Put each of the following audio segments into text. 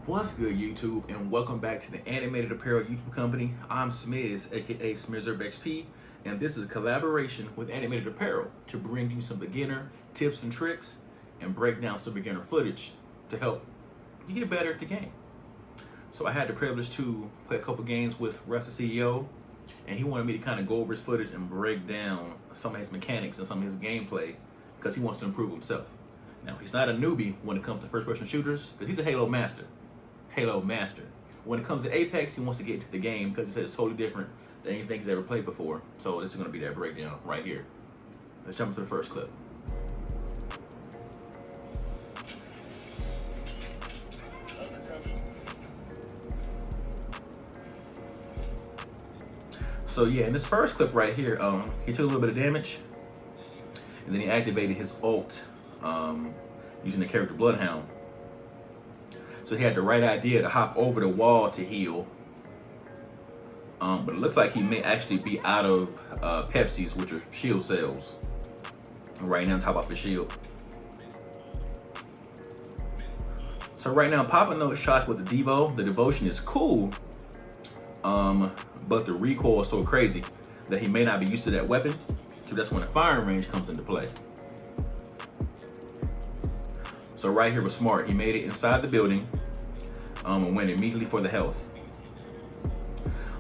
What's good, YouTube, and welcome back to the Animated Apparel YouTube company. I'm Smiz, aka SmizXP, and this is a collaboration with Animated Apparel to bring you some beginner tips and tricks and break down some beginner footage to help you get better at the game. So I had the privilege to play a couple games with Russ, the CEO, and he wanted me to kind of go over his footage and break down some of his mechanics and some of his gameplay because he wants to improve himself. Now, he's not a newbie when it comes to first-person shooters because he's a Halo master. When it comes to Apex, he wants to get into the game because he said it's totally different than anything he's ever played before. So this is going to be that breakdown right here. Let's jump into the first clip. So yeah, in this first clip right here, he took a little bit of damage, and then he activated his ult using the character Bloodhound. So he had the right idea to hop over the wall to heal. But it looks like he may actually be out of Pepsi's, which are shield cells. Right now, on top off his shield. So right now, popping those shots with the Devo, the devotion is cool. But the recoil is so crazy that he may not be used to that weapon. So that's when the firing range comes into play. So right here was smart. He made it inside the building and went immediately for the health.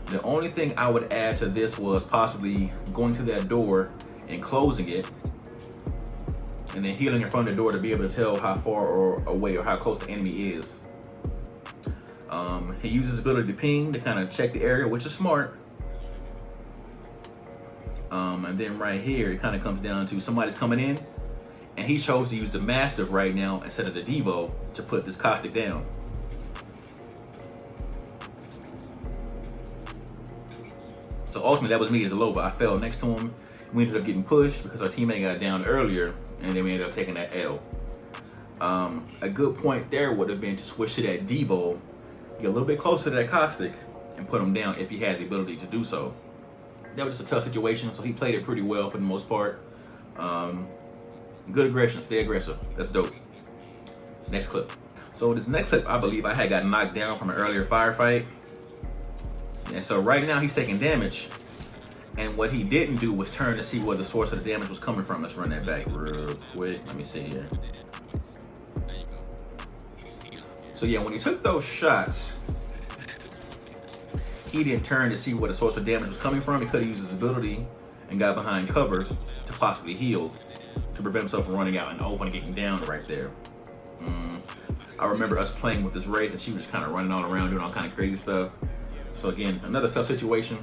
The only thing I would add to this was possibly going to that door and closing it, and then healing in front of the door to be able to tell how far or away or how close the enemy is. He uses his ability to ping to kind of check the area, which is smart. And then right here, it kind of comes down to somebody's coming in, and he chose to use the Mastiff right now instead of the Devo to put this caustic down. So ultimately, that was me as a low, but I fell next to him. We ended up getting pushed because our teammate got down earlier, and then we ended up taking that L. A good point there would have been to switch to that Devo, get a little bit closer to that caustic, and put him down if he had the ability to do so. That was just a tough situation, so he played it pretty well for the most part. Good aggression, stay aggressive. That's dope. Next clip. So this next clip, I believe I had got knocked down from an earlier firefight. And so right now he's taking damage. And what he didn't do was turn to see where the source of the damage was coming from. Let's run that back real quick. Let me see here. So yeah, when he took those shots, he didn't turn to see where the source of damage was coming from. He could have used his ability and got behind cover to possibly heal, to prevent himself from running out in the open and getting down right there. I remember us playing with this Wraith, and she was just kind of running all around doing all kind of crazy stuff. So again, another tough situation.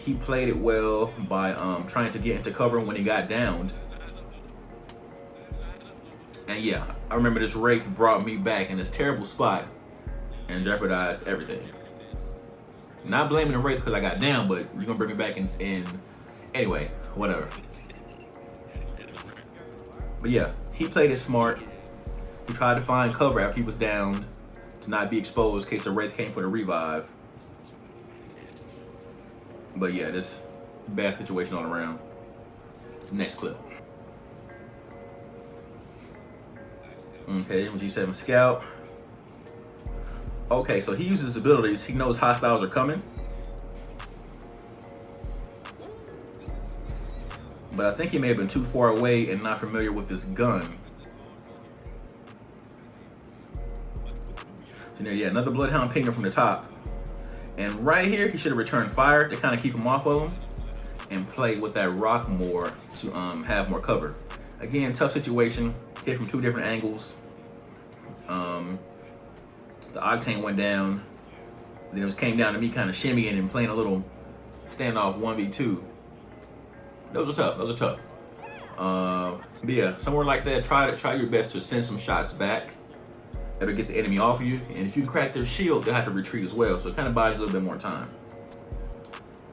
He played it well by trying to get into cover when he got downed. And yeah, I remember this Wraith brought me back in this terrible spot and jeopardized everything. Not blaming the Wraith because I got down, but you're gonna bring me back in anyway, whatever. But yeah, he played it smart. He tried to find cover after he was downed to not be exposed in case the Wraith came for the revive. But yeah, this bad situation all around. Next clip. Okay, G7 Scout. Okay, so he uses his abilities. He knows hostiles are coming. But I think he may have been too far away and not familiar with this gun. So there, yeah, another Bloodhound pinger from the top. And right here, he should have returned fire to kind of keep him off of him and play with that rock more to have more cover. Again, tough situation. Hit from two different angles. The octane went down. Then it came down to me kind of shimmying and playing a little standoff 1v2. Those are tough. But yeah, somewhere like that, try your best to send some shots back. That'll get the enemy off of you. And if you crack their shield, they'll have to retreat as well. So it kind of buys you a little bit more time.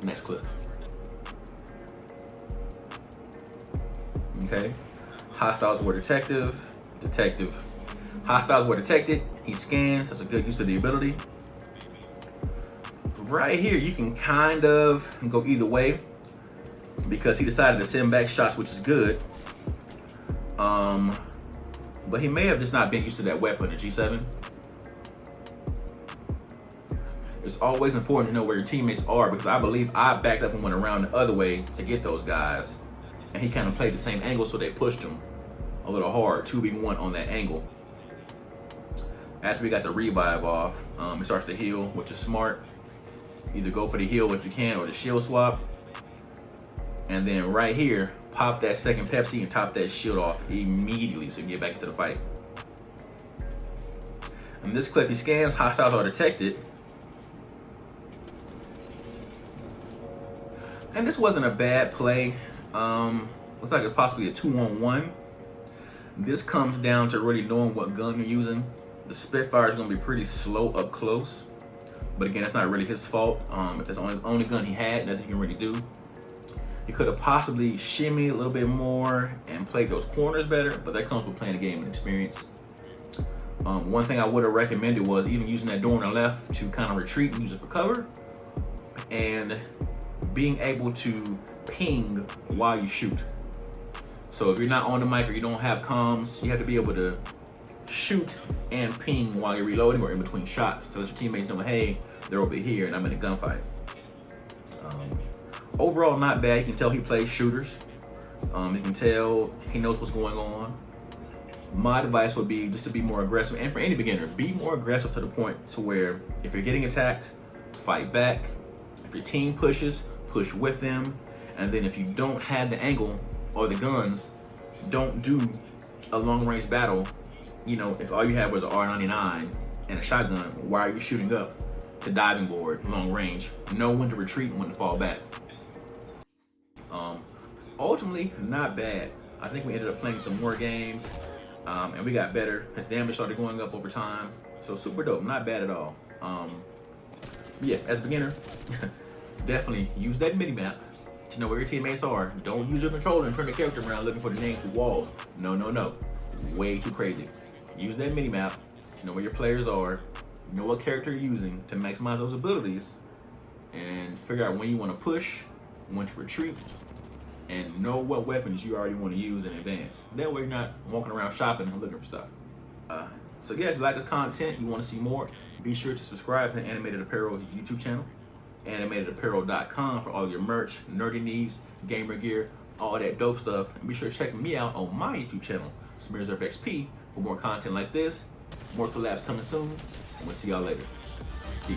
Next clip. Okay. Hostiles were detected. Hostiles were detected. He scans. That's a good use of the ability. Right here, you can kind of go either way because he decided to send back shots, which is good. But he may have just not been used to that weapon, the G7. It's always important to know where your teammates are, because I believe I backed up and went around the other way to get those guys. And he kind of played the same angle, so they pushed him a little hard, 2v1 on that angle. After we got the revive off, he starts to heal, which is smart. Either go for the heal if you can, or the shield swap. And then right here, pop that second Pepsi and top that shield off immediately so you can get back into the fight. In this clip, he scans, hostiles are detected. And this wasn't a bad play. Looks like it's possibly a 2-on-1. This comes down to really knowing what gun you're using. The Spitfire is going to be pretty slow up close. But again, it's not really his fault. If that's the only gun he had, nothing he can really do. He could have possibly shimmied a little bit more and played those corners better, but that comes with playing the game and experience. One thing I would have recommended was even using that door on the left to kind of retreat and use it for cover, and being able to ping while you shoot. So if you're not on the mic or you don't have comms, you have to be able to shoot and ping while you're reloading or in between shots to let your teammates know, hey, they're over here and I'm in a gunfight. Overall, not bad. You can tell he plays shooters. You can tell he knows what's going on. My advice would be just to be more aggressive, and for any beginner, be more aggressive to the point to where if you're getting attacked, fight back. If your team pushes, push with them. And then if you don't have the angle or the guns, don't do a long range battle. You know, if all you have was an R99 and a shotgun, why are you shooting up to diving board long range? Know when to retreat and when to fall back. Ultimately, not bad. I think we ended up playing some more games, and we got better. His damage started going up over time. So super dope, not bad at all. Yeah, as a beginner, definitely use that mini-map to know where your teammates are. Don't use your controller and turn the character around looking for the name through walls. No, no, no. Way too crazy. Use that mini-map to know where your players are, know what character you're using to maximize those abilities, and figure out when you want to push, when to retreat, and know what weapons you already want to use in advance. That way you're not walking around shopping and looking for stuff. So yeah, if you like this content, you want to see more, be sure to subscribe to the Animated Apparel YouTube channel, animatedapparel.com for all your merch, nerdy needs, gamer gear, all that dope stuff. And be sure to check me out on my YouTube channel, Smiz XP, for more content like this. More collabs coming soon, and we'll see y'all later. Peace.